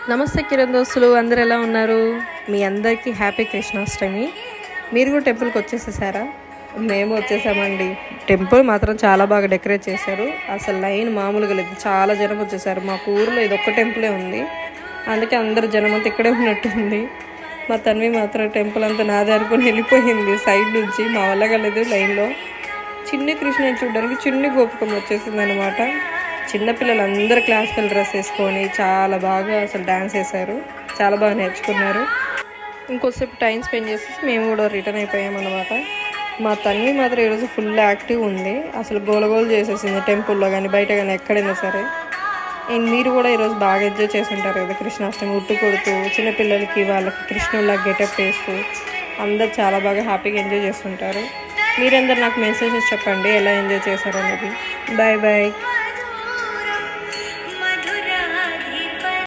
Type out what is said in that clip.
నమస్తే కిరణ్ దోస్తులు, అందరు ఎలా ఉన్నారు? మీ అందరికీ హ్యాపీ కృష్ణాష్టమి. మీరు కూడా టెంపుల్కి వచ్చేసేసారా? మేము వచ్చేసామండి. టెంపుల్ మాత్రం చాలా బాగా డెకరేట్ చేశారు. అసలు లైన్ మామూలుగా లేదు, చాలా జనం వచ్చేసారు. మాకు ఊరిలో ఇది ఒక్క టెంపులే ఉంది, అందుకే అందరు జనం అంతా ఇక్కడే ఉన్నట్టుంది. మా తన్వి మాత్రం టెంపుల్ అంతా నాదే అనుకుని వెళ్ళిపోయింది సైడ్ నుంచి. మా వల్ల కలేదు లైన్లో. చిన్ని కృష్ణని చూడడానికి చిన్ని గోపికం వచ్చేసింది అనమాట. చిన్నపిల్లలు అందరూ క్లాసికల్ డ్రెస్ వేసుకొని చాలా బాగా అసలు డ్యాన్స్ వేశారు, చాలా బాగా నేర్చుకున్నారు. ఇంకోసేపు టైం స్పెండ్ చేసేసి మేము కూడా రిటర్న్ అయిపోయామన్నమాట. మా తన్వి మాత్రం ఈరోజు ఫుల్ యాక్టివ్ ఉంది, అసలు గోలగోలు చేసేసింది టెంపుల్లో కానీ బయట కానీ ఎక్కడైనా సరే. మీరు కూడా ఈరోజు బాగా ఎంజాయ్ చేసి ఉంటారు కదా కృష్ణాష్టమి. ఉట్టు కొడుతూ చిన్నపిల్లలకి వాళ్ళకి కృష్ణుల్లా గెటప్ వేస్తూ అందరు చాలా బాగా హ్యాపీగా ఎంజాయ్ చేస్తుంటారు. మీరందరూ నాకు మెసేజెస్ చెప్పండి ఎలా ఎంజాయ్ చేశారు అనేది. Bye bye.